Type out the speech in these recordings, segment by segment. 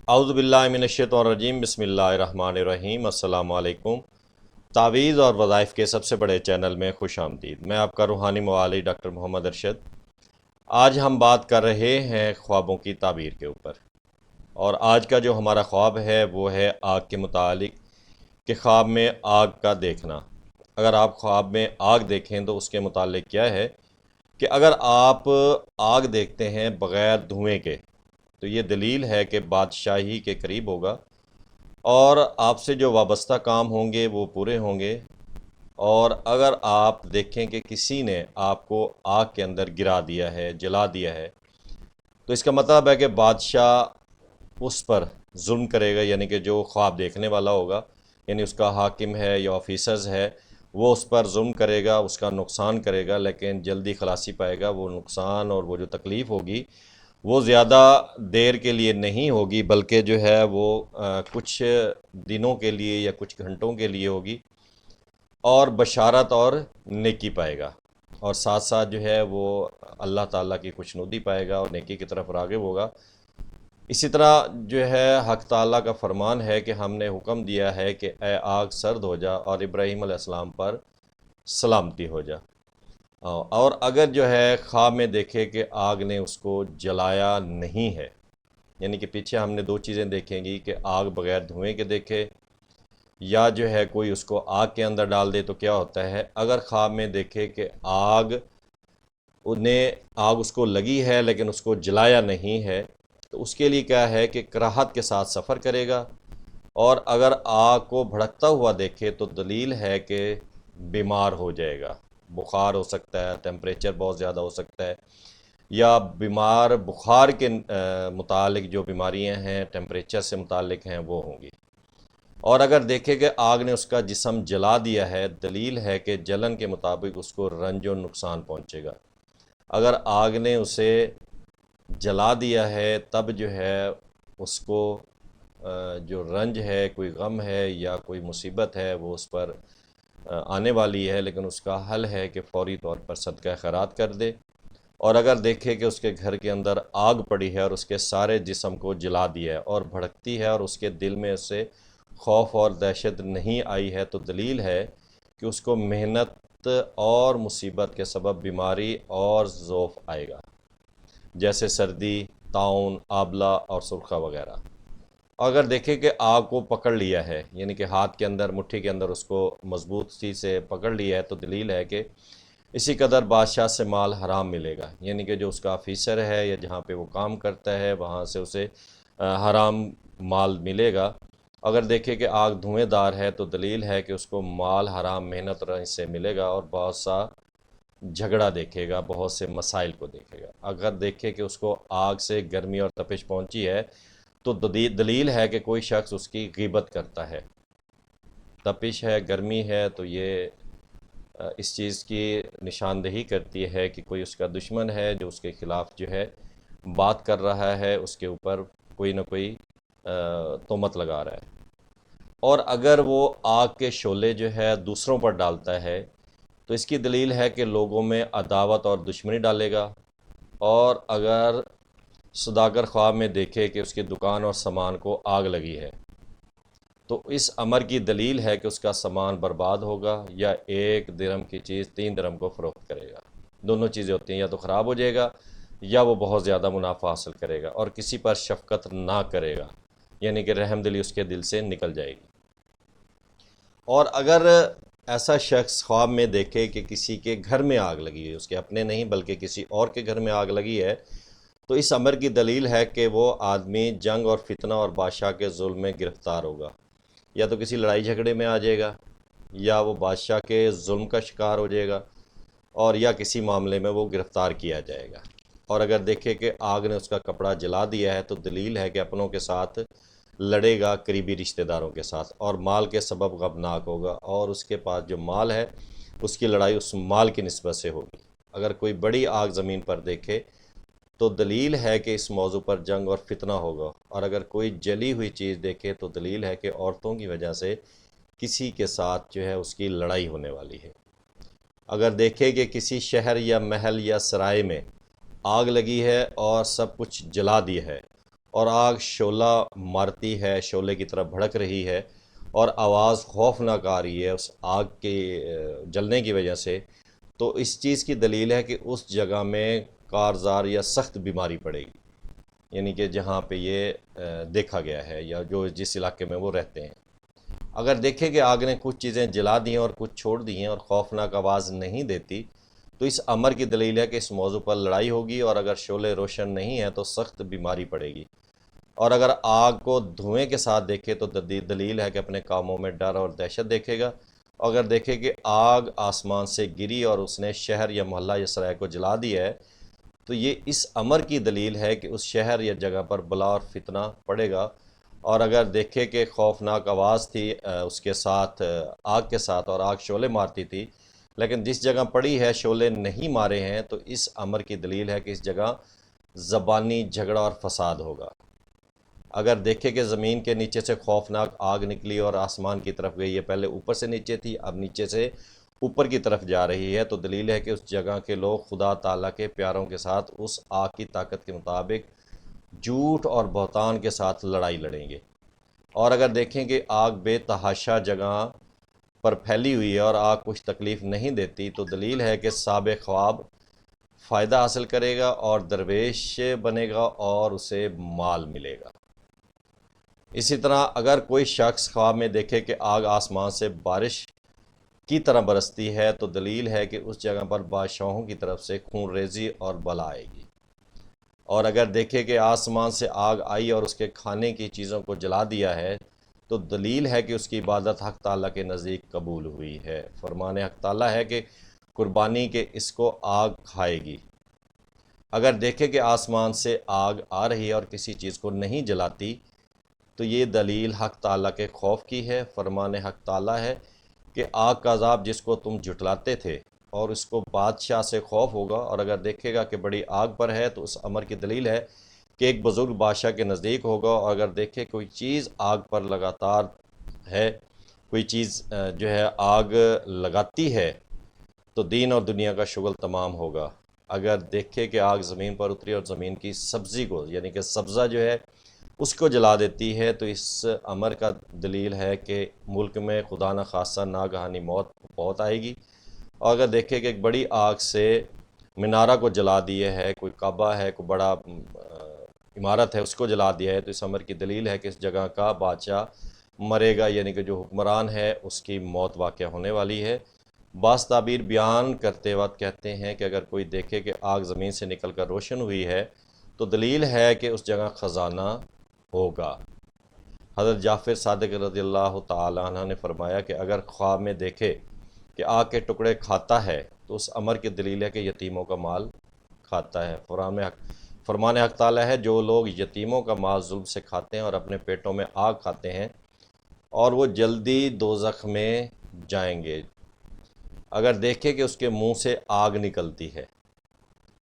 اعوذ باللہ من الشیطان الرجیم، بسم اللہ الرحمن الرحیم۔ السلام علیکم۔ تعویذ اور وظائف کے سب سے بڑے چینل میں خوش آمدید۔ میں آپ کا روحانی معالج ڈاکٹر محمد ارشد۔ آج ہم بات کر رہے ہیں خوابوں کی تعبیر کے اوپر، اور آج کا جو ہمارا خواب ہے وہ ہے آگ کے متعلق، کہ خواب میں آگ کا دیکھنا۔ اگر آپ خواب میں آگ دیکھیں تو اس کے متعلق کیا ہے کہ اگر آپ آگ دیکھتے ہیں بغیر دھوئیں کے تو یہ دلیل ہے کہ بادشاہی کے قریب ہوگا، اور آپ سے جو وابستہ کام ہوں گے وہ پورے ہوں گے۔ اور اگر آپ دیکھیں کہ کسی نے آپ کو آگ کے اندر گرا دیا ہے، جلا دیا ہے، تو اس کا مطلب ہے کہ بادشاہ اس پر ظلم کرے گا، یعنی کہ جو خواب دیکھنے والا ہوگا، یعنی اس کا حاکم ہے یا آفیسرز ہے، وہ اس پر ظلم کرے گا، اس کا نقصان کرے گا، لیکن جلدی خلاصی پائے گا۔ وہ نقصان اور وہ جو تکلیف ہوگی وہ زیادہ دیر کے لیے نہیں ہوگی، بلکہ جو ہے وہ کچھ دنوں کے لیے یا کچھ گھنٹوں کے لیے ہوگی، اور بشارت اور نیکی پائے گا، اور ساتھ ساتھ جو ہے وہ اللہ تعالیٰ کی خوشنودی پائے گا اور نیکی کی طرف راغب ہوگا۔ اسی طرح جو ہے حق تعالیٰ کا فرمان ہے کہ ہم نے حکم دیا ہے کہ اے آگ سرد ہو جا اور ابراہیم علیہ السلام پر سلامتی ہو جا۔ اور اگر جو ہے خواب میں دیکھے کہ آگ نے اس کو جلایا نہیں ہے، یعنی کہ پیچھے ہم نے دو چیزیں دیکھیں گی کہ آگ بغیر دھوئیں کے دیکھے، یا جو ہے کوئی اس کو آگ کے اندر ڈال دے تو کیا ہوتا ہے۔ اگر خواب میں دیکھے کہ آگ اس کو لگی ہے لیکن اس کو جلایا نہیں ہے، تو اس کے لیے کیا ہے کہ کراہت کے ساتھ سفر کرے گا۔ اور اگر آگ کو بھڑکتا ہوا دیکھے تو دلیل ہے کہ بیمار ہو جائے گا، بخار ہو سکتا ہے، ٹیمپریچر بہت زیادہ ہو سکتا ہے، یا بیمار بخار کے متعلق جو بیماریاں ہیں ٹیمپریچر سے متعلق ہیں وہ ہوں گی۔ اور اگر دیکھے کہ آگ نے اس کا جسم جلا دیا ہے، دلیل ہے کہ جلن کے مطابق اس کو رنج و نقصان پہنچے گا۔ اگر آگ نے اسے جلا دیا ہے تب جو ہے اس کو جو رنج ہے، کوئی غم ہے یا کوئی مصیبت ہے وہ اس پر آنے والی ہے، لیکن اس کا حل ہے کہ فوری طور پر صدقہ خیرات کر دے۔ اور اگر دیکھے کہ اس کے گھر کے اندر آگ پڑی ہے اور اس کے سارے جسم کو جلا دیا ہے اور بھڑکتی ہے، اور اس کے دل میں اس سے خوف اور دہشت نہیں آئی ہے، تو دلیل ہے کہ اس کو محنت اور مصیبت کے سبب بیماری اور ضعف آئے گا، جیسے سردی، طاعون، آبلہ اور سرخہ وغیرہ۔ اگر دیکھے کہ آگ کو پکڑ لیا ہے، یعنی کہ ہاتھ کے اندر، مٹھی کے اندر اس کو مضبوط چیز سے پکڑ لیا ہے، تو دلیل ہے کہ اسی قدر بادشاہ سے مال حرام ملے گا، یعنی کہ جو اس کا آفیسر ہے یا جہاں پہ وہ کام کرتا ہے وہاں سے اسے حرام مال ملے گا۔ اگر دیکھے کہ آگ دھویں دار ہے تو دلیل ہے کہ اس کو مال حرام محنت رنج سے ملے گا، اور بہت سا جھگڑا دیکھے گا، بہت سے مسائل کو دیکھے گا۔ اگر دیکھے کہ اس کو آگ سے گرمی اور تپش پہنچی ہے تو دلیل ہے کہ کوئی شخص اس کی غیبت کرتا ہے۔ تپش ہے، گرمی ہے، تو یہ اس چیز کی نشاندہی کرتی ہے کہ کوئی اس کا دشمن ہے جو اس کے خلاف جو ہے بات کر رہا ہے، اس کے اوپر کوئی نہ کوئی تہمت لگا رہا ہے۔ اور اگر وہ آگ کے شعلے جو ہے دوسروں پر ڈالتا ہے تو اس کی دلیل ہے کہ لوگوں میں عداوت اور دشمنی ڈالے گا۔ اور اگر سوداگر خواب میں دیکھے کہ اس کی دکان اور سامان کو آگ لگی ہے تو اس امر کی دلیل ہے کہ اس کا سامان برباد ہوگا، یا 1 درہم کی چیز 3 درہم کو فروخت کرے گا۔ دونوں چیزیں ہوتی ہیں، یا تو خراب ہو جائے گا یا وہ بہت زیادہ منافع حاصل کرے گا، اور کسی پر شفقت نہ کرے گا، یعنی کہ رحم دلی اس کے دل سے نکل جائے گی۔ اور اگر ایسا شخص خواب میں دیکھے کہ کسی کے گھر میں آگ لگی ہے، اس کے اپنے نہیں بلکہ کسی اور کے گھر میں آگ لگی ہے، تو اس امر کی دلیل ہے کہ وہ آدمی جنگ اور فتنہ اور بادشاہ کے ظلم میں گرفتار ہوگا، یا تو کسی لڑائی جھگڑے میں آ جائے گا، یا وہ بادشاہ کے ظلم کا شکار ہو جائے گا، اور یا کسی معاملے میں وہ گرفتار کیا جائے گا۔ اور اگر دیکھے کہ آگ نے اس کا کپڑا جلا دیا ہے تو دلیل ہے کہ اپنوں کے ساتھ لڑے گا، قریبی رشتہ داروں کے ساتھ، اور مال کے سبب غمناک ہوگا، اور اس کے پاس جو مال ہے اس کی لڑائی اس مال کی نسبت سے ہوگی۔ اگر کوئی بڑی آگ زمین پر دیکھے تو دلیل ہے کہ اس موضوع پر جنگ اور فتنہ ہوگا، اور اگر کوئی جلی ہوئی چیز دیکھے تو دلیل ہے کہ عورتوں کی وجہ سے کسی کے ساتھ جو ہے اس کی لڑائی ہونے والی ہے۔ اگر دیکھے کہ کسی شہر یا محل یا سرائے میں آگ لگی ہے اور سب کچھ جلا دیا ہے، اور آگ شعلہ مارتی ہے، شعلے کی طرف بھڑک رہی ہے اور آواز خوفناک آ رہی ہے اس آگ کے جلنے کی وجہ سے، تو اس چیز کی دلیل ہے کہ اس جگہ میں کارزار یا سخت بیماری پڑے گی، یعنی کہ جہاں پہ یہ دیکھا گیا ہے یا جو جس علاقے میں وہ رہتے ہیں۔ اگر دیکھیں کہ آگ نے کچھ چیزیں جلا دی ہیں اور کچھ چھوڑ دی ہیں اور خوفناک آواز نہیں دیتی، تو اس امر کی دلیل ہے کہ اس موضوع پر لڑائی ہوگی، اور اگر شعلے روشن نہیں ہیں تو سخت بیماری پڑے گی۔ اور اگر آگ کو دھوئیں کے ساتھ دیکھے تو دلیل ہے کہ اپنے کاموں میں ڈر اور دہشت دیکھے گا۔ اگر دیکھے کہ آگ آسمان سے گری اور اس نے شہر یا محلہ یا سرائے کو جلا دیا ہے، تو یہ اس امر کی دلیل ہے کہ اس شہر یا جگہ پر بلا اور فتنہ پڑے گا۔ اور اگر دیکھے کہ خوفناک آواز تھی اس کے ساتھ آگ کے ساتھ، اور آگ شعلے مارتی تھی، لیکن جس جگہ پڑی ہے شعلے نہیں مارے ہیں، تو اس امر کی دلیل ہے کہ اس جگہ زبانی جھگڑا اور فساد ہوگا۔ اگر دیکھے کہ زمین کے نیچے سے خوفناک آگ نکلی اور آسمان کی طرف گئی ہے، پہلے اوپر سے نیچے تھی، اب نیچے سے اوپر کی طرف جا رہی ہے، تو دلیل ہے کہ اس جگہ کے لوگ خدا تعالیٰ کے پیاروں کے ساتھ اس آگ کی طاقت کے مطابق جھوٹ اور بہتان کے ساتھ لڑائی لڑیں گے۔ اور اگر دیکھیں کہ آگ بے تحاشا جگہ پر پھیلی ہوئی ہے اور آگ کچھ تکلیف نہیں دیتی، تو دلیل ہے کہ سابق خواب فائدہ حاصل کرے گا اور درویش بنے گا اور اسے مال ملے گا۔ اسی طرح اگر کوئی شخص خواب میں دیکھے کہ آگ آسمان سے بارش کی طرح برستی ہے، تو دلیل ہے کہ اس جگہ پر بادشاہوں کی طرف سے خون ریزی اور بلا آئے گی۔ اور اگر دیکھے کہ آسمان سے آگ آئی اور اس کے کھانے کی چیزوں کو جلا دیا ہے، تو دلیل ہے کہ اس کی عبادت حق تعالیٰ کے نزدیک قبول ہوئی ہے۔ فرمان حق تعالیٰ ہے کہ قربانی کے اس کو آگ کھائے گی۔ اگر دیکھے کہ آسمان سے آگ آ رہی ہے اور کسی چیز کو نہیں جلاتی، تو یہ دلیل حق تعالیٰ کے خوف کی ہے۔ فرمان حق تعالیٰ ہے کہ آگ کا عذاب جس کو تم جھٹلاتے تھے، اور اس کو بادشاہ سے خوف ہوگا۔ اور اگر دیکھے گا کہ بڑی آگ پر ہے، تو اس امر کی دلیل ہے کہ ایک بزرگ بادشاہ کے نزدیک ہوگا۔ اور اگر دیکھے کوئی چیز آگ پر لگاتار ہے، کوئی چیز جو ہے آگ لگاتی ہے، تو دین اور دنیا کا شغل تمام ہوگا۔ اگر دیکھے کہ آگ زمین پر اتری اور زمین کی سبزی کو، یعنی کہ سبزہ جو ہے اس کو جلا دیتی ہے، تو اس امر کا دلیل ہے کہ ملک میں خدا نخواستہ ناگہانی موت بہت آئے گی۔ اور اگر دیکھے کہ ایک بڑی آگ سے منارہ کو جلا دیا ہے، کوئی کعبہ ہے، کوئی بڑا عمارت ہے، اس کو جلا دیا ہے، تو اس امر کی دلیل ہے کہ اس جگہ کا بادشاہ مرے گا، یعنی کہ جو حکمران ہے اس کی موت واقع ہونے والی ہے۔ بعض تعبیر بیان کرتے وقت کہتے ہیں کہ اگر کوئی دیکھے کہ آگ زمین سے نکل کر روشن ہوئی ہے، تو دلیل ہے کہ اس جگہ خزانہ ہوگا۔ حضرت جعفر صادق رضی اللہ تعالیٰ عنہ نے فرمایا کہ اگر خواب میں دیکھے کہ آگ کے ٹکڑے کھاتا ہے، تو اس امر کی دلیل ہے کہ یتیموں کا مال کھاتا ہے۔ فرمان حق تعالیٰ ہے جو لوگ یتیموں کا مال ظلم سے کھاتے ہیں اور اپنے پیٹوں میں آگ کھاتے ہیں، اور وہ جلدی دوزخ میں جائیں گے۔ اگر دیکھے کہ اس کے منہ سے آگ نکلتی ہے،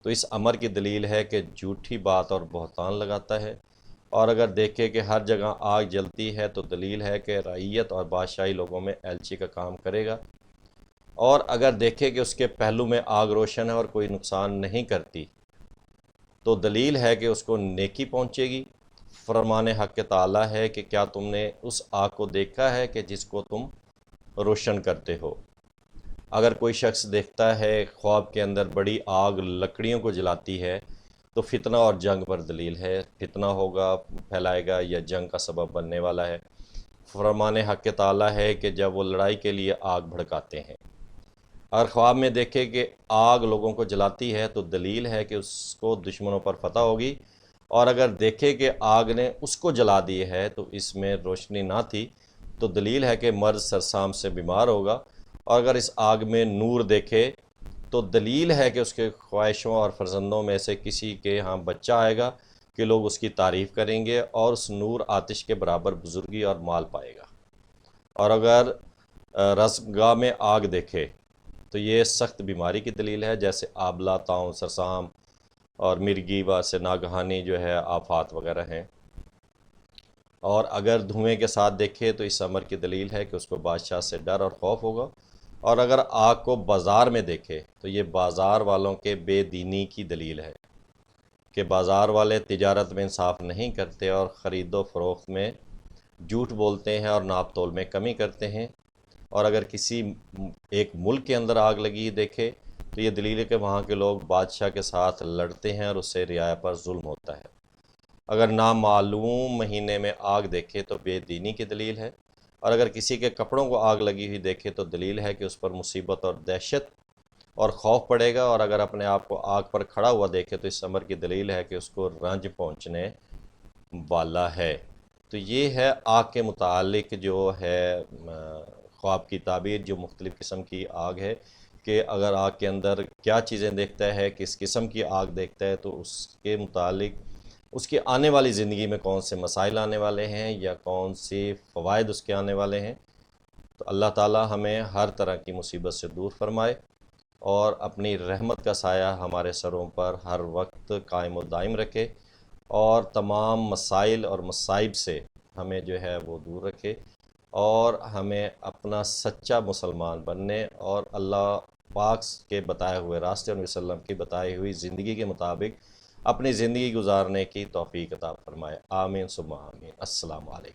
تو اس امر کی دلیل ہے کہ جھوٹی بات اور بہتان لگاتا ہے۔ اور اگر دیکھے کہ ہر جگہ آگ جلتی ہے، تو دلیل ہے کہ رعیت اور بادشاہی لوگوں میں ایلچی کا کام کرے گا۔ اور اگر دیکھے کہ اس کے پہلو میں آگ روشن ہے اور کوئی نقصان نہیں کرتی، تو دلیل ہے کہ اس کو نیکی پہنچے گی۔ فرمان حق تعالیٰ ہے کہ کیا تم نے اس آگ کو دیکھا ہے کہ جس کو تم روشن کرتے ہو؟ اگر کوئی شخص دیکھتا ہے خواب کے اندر بڑی آگ لکڑیوں کو جلاتی ہے، تو فتنہ اور جنگ پر دلیل ہے، فتنہ ہوگا، پھیلائے گا یا جنگ کا سبب بننے والا ہے۔ فرمان حق تعالیٰ ہے کہ جب وہ لڑائی کے لیے آگ بھڑکاتے ہیں۔ اگر خواب میں دیکھے کہ آگ لوگوں کو جلاتی ہے، تو دلیل ہے کہ اس کو دشمنوں پر فتح ہوگی۔ اور اگر دیکھے کہ آگ نے اس کو جلا دی ہے، تو اس میں روشنی نہ تھی، تو دلیل ہے کہ مرض سرسام سے بیمار ہوگا۔ اور اگر اس آگ میں نور دیکھے، تو دلیل ہے کہ اس کے خواہشوں اور فرزندوں میں سے کسی کے ہاں بچہ آئے گا کہ لوگ اس کی تعریف کریں گے، اور اس نور آتش کے برابر بزرگی اور مال پائے گا۔ اور اگر رزقگاہ میں آگ دیکھے، تو یہ سخت بیماری کی دلیل ہے، جیسے آبلہ، طاعون، سرسام اور مرگی سے ناگہانی جو ہے آفات وغیرہ ہیں۔ اور اگر دھوئیں کے ساتھ دیکھے، تو اس امر کی دلیل ہے کہ اس کو بادشاہ سے ڈر اور خوف ہوگا۔ اور اگر آگ کو بازار میں دیکھے، تو یہ بازار والوں کے بے دینی کی دلیل ہے۔ کہ بازار والے تجارت میں انصاف نہیں کرتے اور خرید و فروخت میں جھوٹ بولتے ہیں اور ناپ تول میں کمی کرتے ہیں، اور اگر کسی ایک ملک کے اندر آگ لگی دیکھے تو یہ دلیل ہے کہ وہاں کے لوگ بادشاہ کے ساتھ لڑتے ہیں اور اس سے رعایا پر ظلم ہوتا ہے۔ اگر نامعلوم مہینے میں آگ دیکھے تو بے دینی کی دلیل ہے، اور اگر کسی کے کپڑوں کو آگ لگی ہوئی دیکھے تو دلیل ہے کہ اس پر مصیبت اور دہشت اور خوف پڑے گا، اور اگر اپنے آپ کو آگ پر کھڑا ہوا دیکھے تو اس امر کی دلیل ہے کہ اس کو رنج پہنچنے والا ہے۔ تو یہ ہے آگ کے متعلق جو ہے خواب کی تعبیر، جو مختلف قسم کی آگ ہے، کہ اگر آگ کے اندر کیا چیزیں دیکھتا ہے، کس قسم کی آگ دیکھتا ہے، تو اس کے متعلق اس کی آنے والی زندگی میں کون سے مسائل آنے والے ہیں یا کون سے فوائد اس کے آنے والے ہیں۔ تو اللہ تعالی ہمیں ہر طرح کی مصیبت سے دور فرمائے اور اپنی رحمت کا سایہ ہمارے سروں پر ہر وقت قائم و دائم رکھے، اور تمام مسائل اور مصائب سے ہمیں جو ہے وہ دور رکھے، اور ہمیں اپنا سچا مسلمان بننے اور اللہ پاک کے بتائے ہوئے راستے اور وسلم کی بتائی ہوئی زندگی کے مطابق اپنی زندگی گزارنے کی توفیق عطا فرمائے۔ آمین ثم آمین۔ السلام علیکم۔